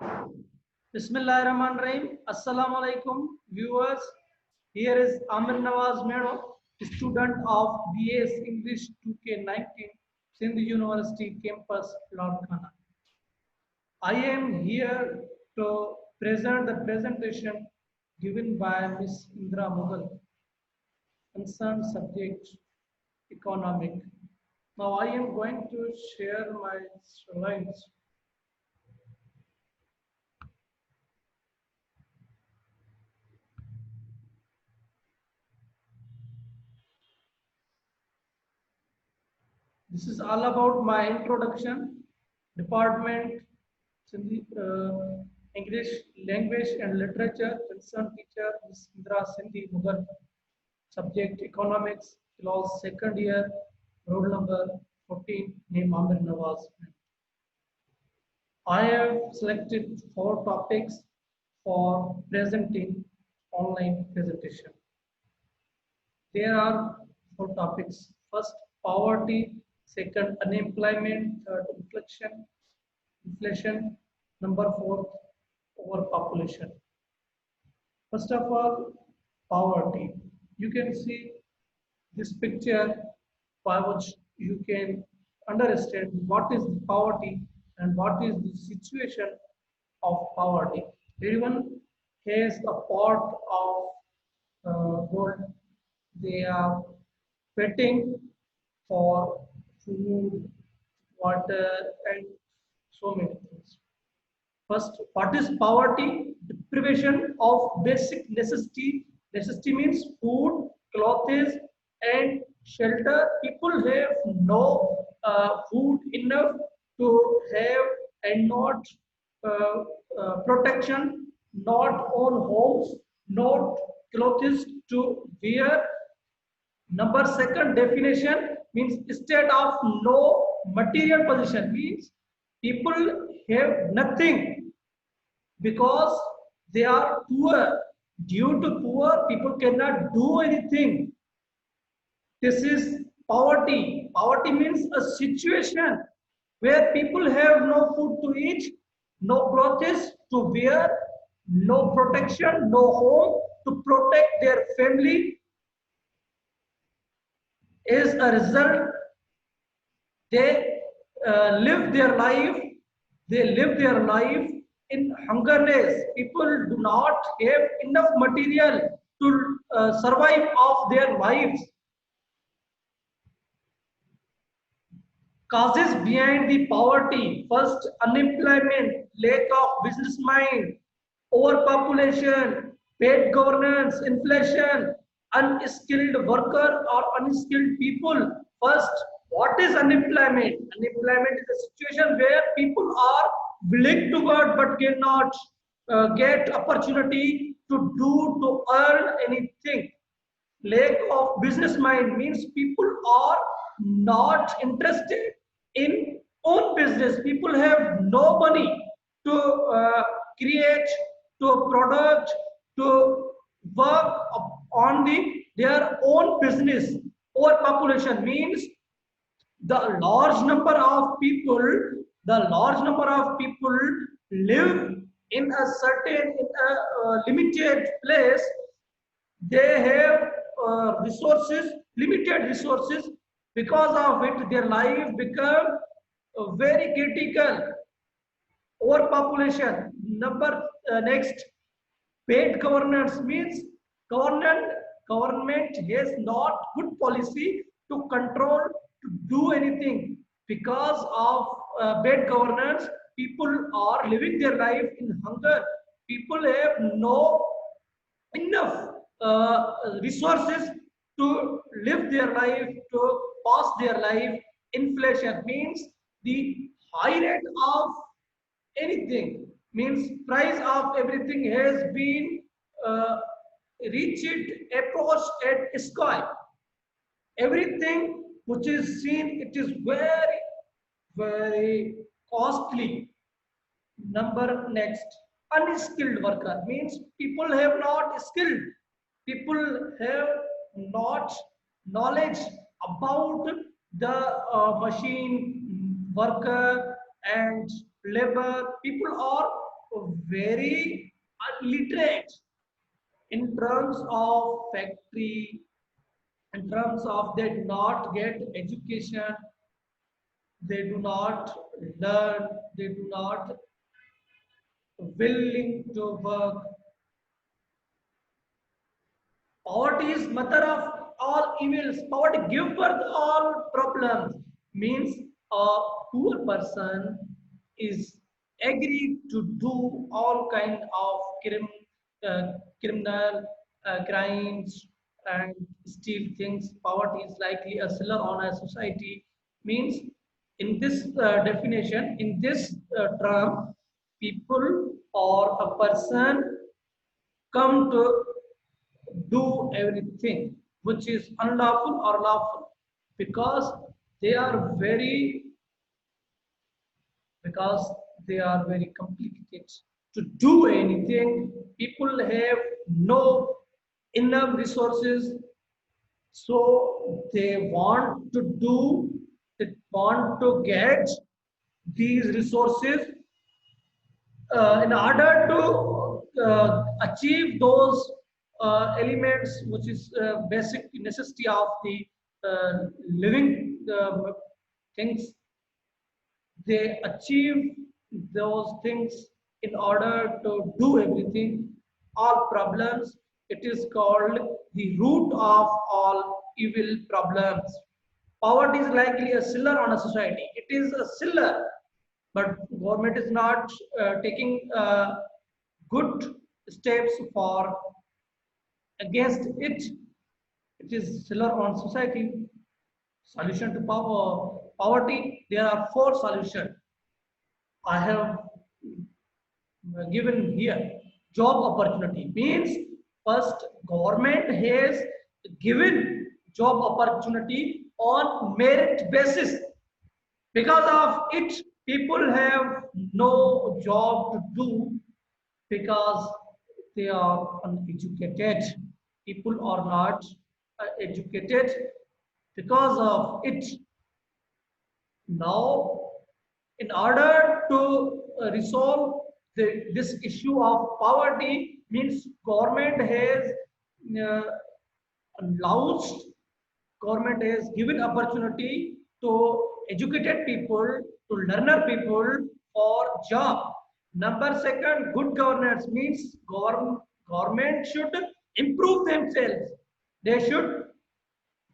Bismillahirrahmanirrahim. Assalamu alaikum, viewers. Here is Amir Nawaz Mero, student of BS English 2K19, Sindh University campus, Ladkhana. I am here to present the presentation given by Ms. Indra Mughal, concerned subject economic. Now I am going to share my slides. This is all about my introduction, department, Sindhi, English language and literature, concerned teacher, Ms. Indra Sindhi Mughal, subject economics, class second year, roll number 14, name Amir Nawaz. I have selected 4 topics for presenting online presentation. There are 4 topics. First, poverty. Second, unemployment. Third, inflation. Number 4, overpopulation. First of all, poverty. You can see this picture by which you can understand what is the poverty and what is the situation of poverty. Everyone has a pot of gold. They are waiting for food, water, and so many things. First, what is poverty? Deprivation of basic necessity. Necessity means food, clothes, and shelter. People have no food enough to have and not protection, not own homes, not clothes to wear. Number second definition means state of no material position means people have nothing because they are poor. Due to poor, people cannot do anything. This is poverty. Poverty means a situation where people have no food to eat, no clothes to wear, no protection, no home to protect their family. As a result, they live their life in hungerness. People do not have enough material to survive of their lives. Causes behind the poverty: first, unemployment, lack of business mind, overpopulation, bad governance, inflation, unskilled worker or unskilled people. First, what is unemployment? Unemployment is a situation where people are willing to work but cannot get opportunity to earn anything. Lack of business mind means people are not interested in own business. People have no money to create, to product, to work on their own business. Overpopulation means the large number of people, live in a certain, in a limited place. They have limited resources. Because of it, their life become very critical. Overpopulation. Next, bad governance means government government has not good policy to control, to do anything. Because of bad governance, people are living their life in hunger. People have no enough resources to live their life, to pass their life. Inflation means the high rate of anything, means price of everything has been uh, reached, approached at sky. Everything which is seen, it is very, very costly. Number next, unskilled worker means people have not skilled. People have not knowledge about the machine, worker and labor. People are very illiterate in terms of factory, in terms of they do not get education, they do not learn, they do not willing to work. Poverty is mother of all evils. Poverty give birth to all problems. Means a poor person is agreed to do all kind of uh, criminal crimes and steal things. Poverty is likely a seller on a society. Means in this definition, in this term, people or a person come to do everything which is unlawful or lawful because they are very because they are very complicated to do anything. People have no enough resources, so they want to do, they want to get these resources in order to achieve those elements which is basic necessity of the living things. They achieve those things in order to do everything, all problems. It is called the root of all evil problems. Poverty is likely a seller on a society. It is a seller, but government is not taking good steps for against it. It is seller on society. Solution to poverty, there are four solutions I have given here. Job opportunity means first government has given job opportunity on merit basis. Because of it, people have no job to do because they are uneducated. People are not educated because of it. Now, in order to resolve this issue of poverty, means government has uh, launched, government has given opportunity to educated people, to learner people for job. Number second, good governance means government should improve themselves. They should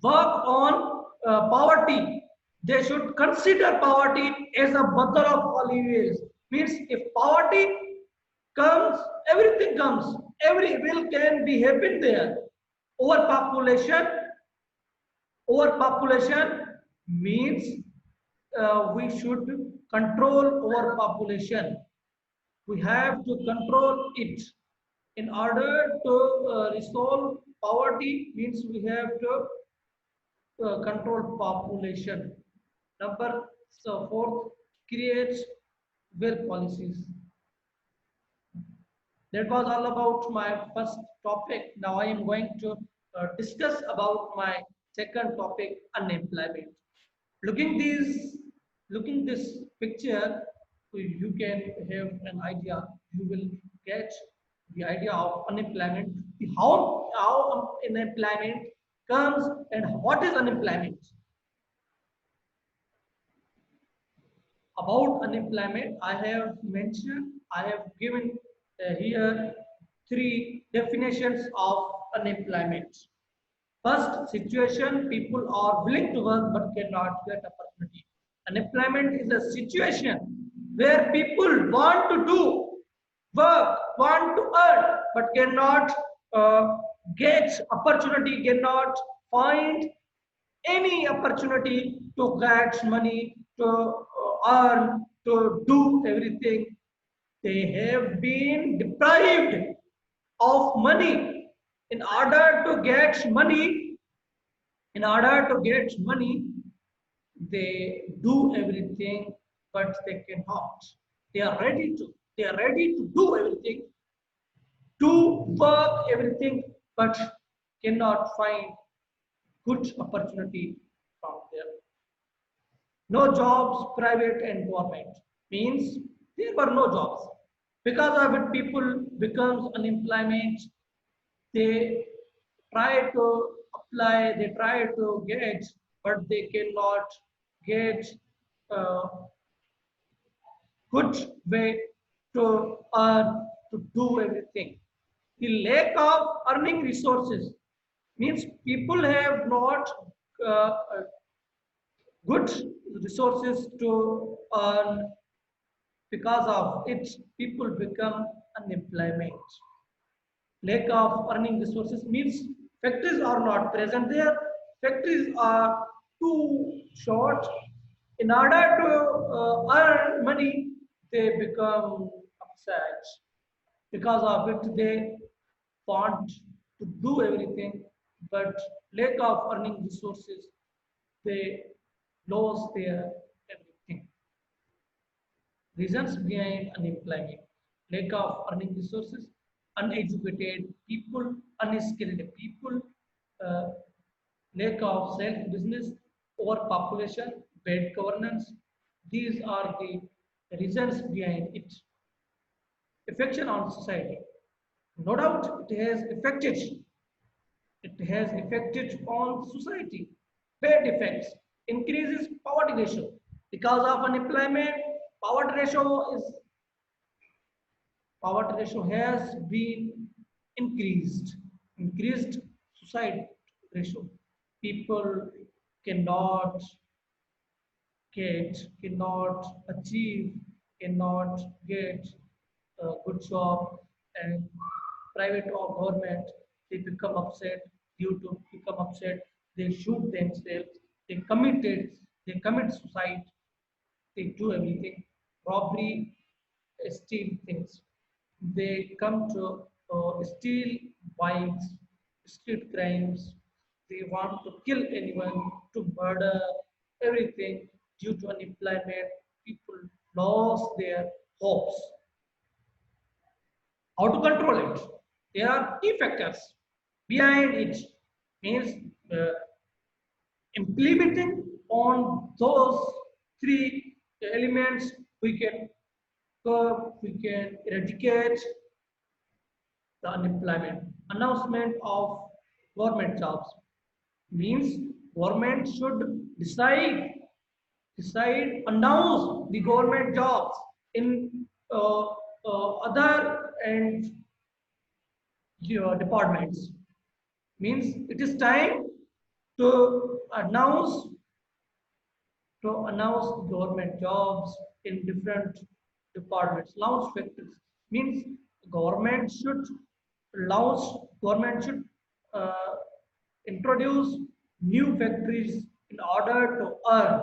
work on poverty. They should consider poverty as a mother of all evils. Means if poverty comes, everything comes. Every evil can be happen there. Overpopulation, overpopulation means we should control overpopulation. We have to control it. In order to resolve poverty means we have to control population. Number fourth, create wealth policies. That was all about my first topic. Now I am going to discuss about my second topic, unemployment. Looking these, looking this picture, you can have an idea. You will get the idea of unemployment, how unemployment comes and what is unemployment. About unemployment, I have mentioned, I have given here three definitions of unemployment. First situation, people are willing to work but cannot get opportunity. Unemployment is a situation where people want to do work, want to earn but cannot get opportunity, cannot find any opportunity to get money, to earn, to do everything. They have been deprived of money. In order to get money, in order to get money, they do everything, but they cannot. They are ready to. They are ready to do everything, to work everything, but cannot find good opportunity from there. No jobs, private and government means there were no jobs. Because of it, people becomes unemployment. They try to apply, they try to get, but they cannot get a good way to earn, to do everything. The lack of earning resources means people have not uh, good resources to earn. Because of it, people become unemployment. Lack of earning resources means factories are not present there. Factories are too short. In order to earn money, they become upset. Because of it, they want to do everything, but lack of earning resources, they lose their everything. Reasons behind unemployment: lack of earning resources, uneducated people, unskilled people, uh, lack of self-business, overpopulation, bad governance. These are the reasons behind it. Affection on society. No doubt it has affected on society. Bad effects: increases poverty ratio. Because of unemployment, poverty ratio is poverty ratio has been increased. Increased suicide ratio. People cannot cannot achieve, cannot get a good job, and private or government, they become upset. Due to become upset, they shoot themselves, they commit suicide, they do everything, robbery, steal things. They come to steal bikes, street crimes. They want to kill anyone, to murder, everything. Due to unemployment, people lost their hopes. How to control it? There are key factors behind it. Means uh, implementing on those three elements, we can curb, we can eradicate the unemployment. Announcement of government jobs means government should announce the government jobs in other and departments. Means it is time to announce government jobs in different departments. Launch factories means government should launch, government should uh, introduce new factories in order to earn,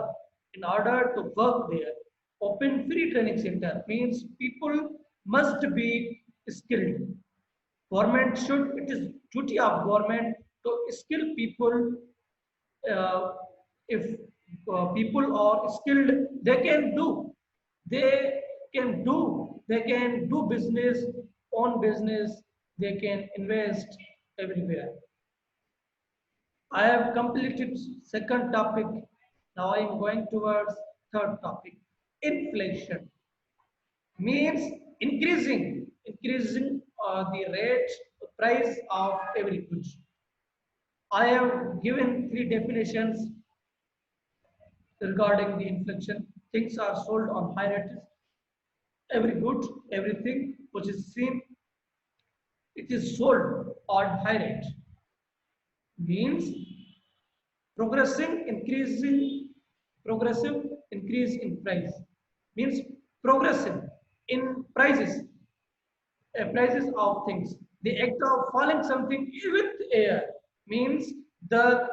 in order to work there. Open free training center means people must be skilled. Government should, it is duty of government to skill people. uh, if people are skilled, they can do, they they can do business, own business, they can invest everywhere. I have completed second topic. Now I am going towards third topic. Inflation means increasing the rate, price of every good. I have given three definitions regarding the inflation. Things are sold on high rates. Every good, everything which is seen, it is sold on high rate. Means progressing, increasing, progressive increase in price. Means progressive in prices, prices of things. The act of falling something with air means the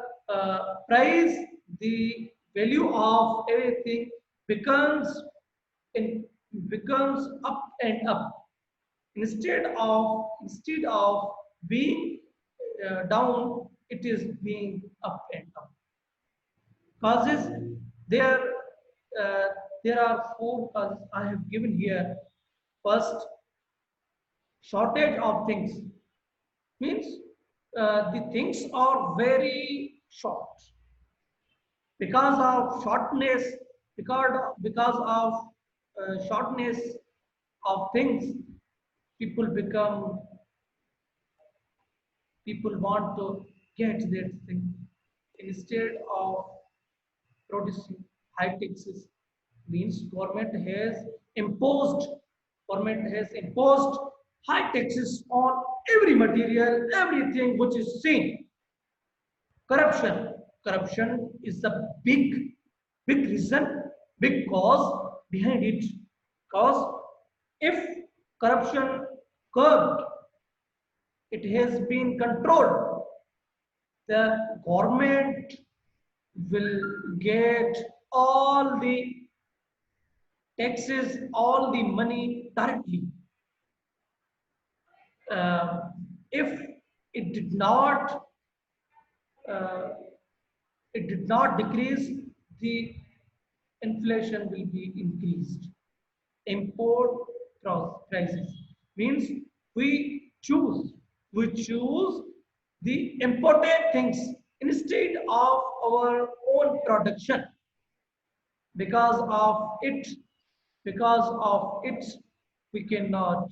price, the value of everything becomes in becomes up and up, instead of being down, it is being up and up. Causes, there uh, there are four causes I have given here. First, shortage of things means the things are very short. Because of shortness, because of shortness of things, People become, people want to get that thing instead of producing high taxes. Means government has imposed high taxes on every material, everything which is seen. Corruption is the big reason, big cause behind it. Because if corruption curbed, it has been controlled, the government will get all the taxes, all the money directly. If it did not, uh, it did not decrease, the inflation will be increased. Import prices means we choose the imported things instead of our own production. Because of it because of it we cannot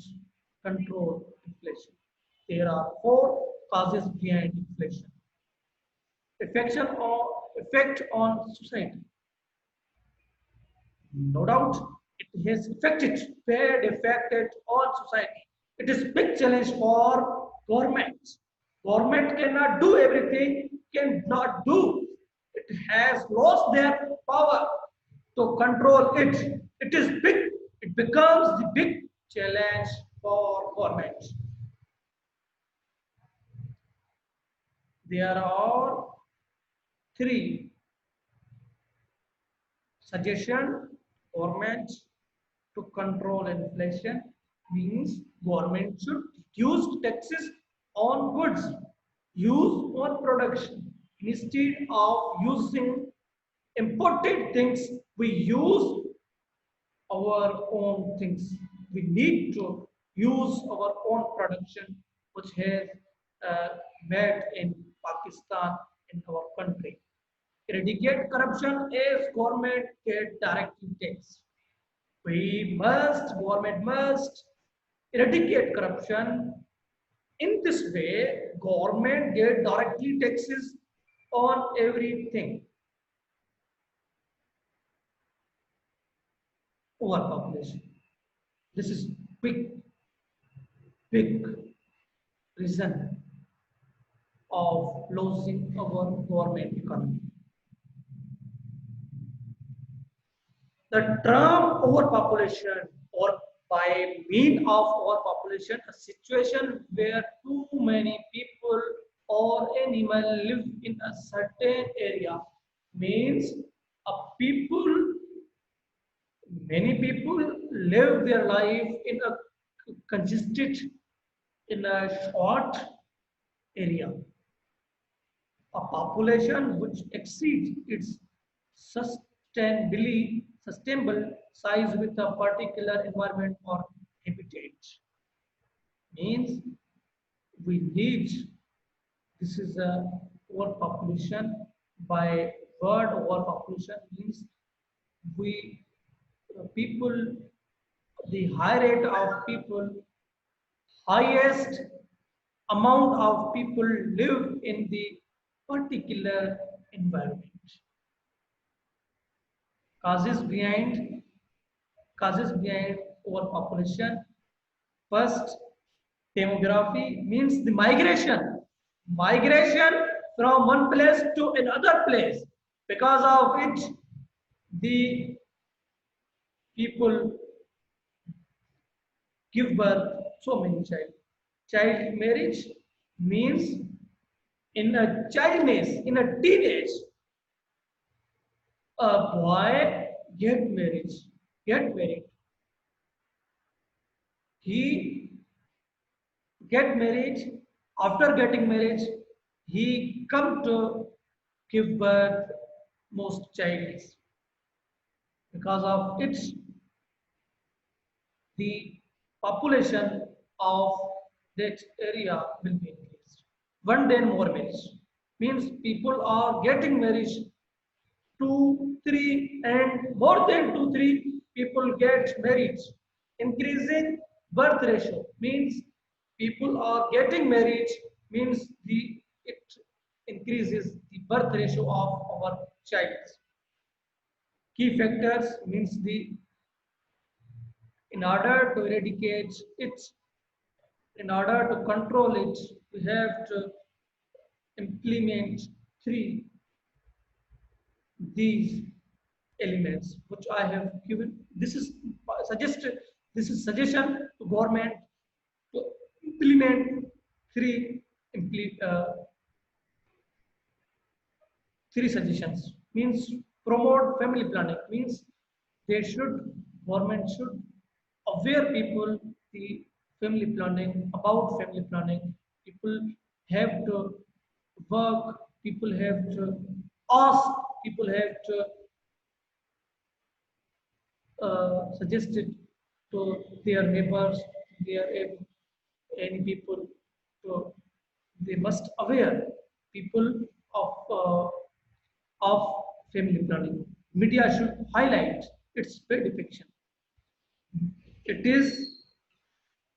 control inflation. There are four causes behind inflation. Effect on society. No doubt, it has bad affected all society. It is big challenge for government. Government cannot do everything, cannot do. It has lost their power to control it. It is big. It becomes the big challenge for government. There are three suggestion government to control inflation. Means government should reduce taxes on goods used on production instead of using imported things. We use our own things. We need to use our own production which has uh, made in Pakistan, in our country. Eradicate corruption as government get directly tax. Government must eradicate corruption. In this way, government get directly taxes on everything. Overpopulation. This is big reason of losing our government economy. The term overpopulation, or by mean of overpopulation, a situation where too many people or animal live in a certain area, means a people, many people live their life in a congested, in a short area. A population which exceeds its sustainable size with a particular environment or habitat. Means we need, this is a overpopulation. By word overpopulation means we people, the high rate of people, highest amount of people live in the particular environment. Causes behind causes behind overpopulation. First, demography means the migration from one place to another place. Because of it, the people give birth so many child. Child marriage means in a childness, in a teenage, a boy get married. He get married. After getting married, he come to give birth most childless. Because of it, the population of that area will be increased. One day more marriage means people are getting married, two, three, and more than two, three people get married, increasing Birth ratio means people are getting married, means it increases the birth ratio of our child. Key factors means in order to eradicate it, in order to control it, we have to implement three these elements which I have given. This is suggested. This is suggestion to government to implement three three suggestions. Means promote family planning. Means they should government should aware people the family planning about family planning. People have to work. People have to ask. People have to suggested to their neighbors, their any people, to they must aware people of family planning. Media should highlight its depiction. It is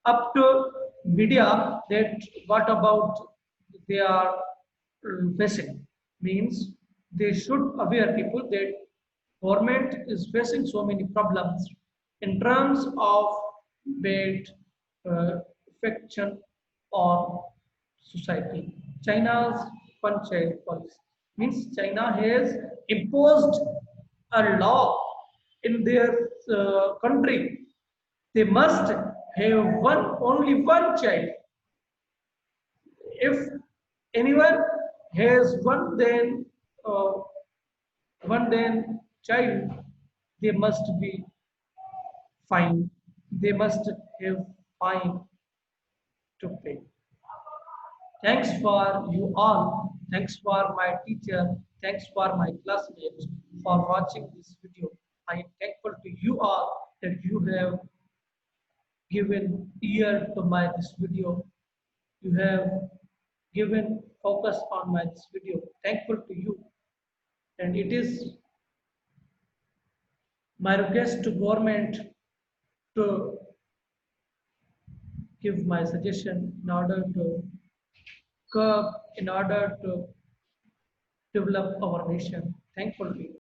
up to media that what about they are facing. Means they should aware people that government is facing so many problems in terms of bad affection on society. China's one child policy means China has imposed a law in their country. They must have only one child. If anyone has uh, one then child, they must be fined. They must have fine to pay. Thanks for you all. Thanks for my teacher. Thanks for my classmates for watching this video. I am thankful to you all that you have given ear to my this video. You have given focus on my this video. Thankful to you. And it is my request to government to give my suggestion in order to curb, in order to develop our nation. Thankful to you.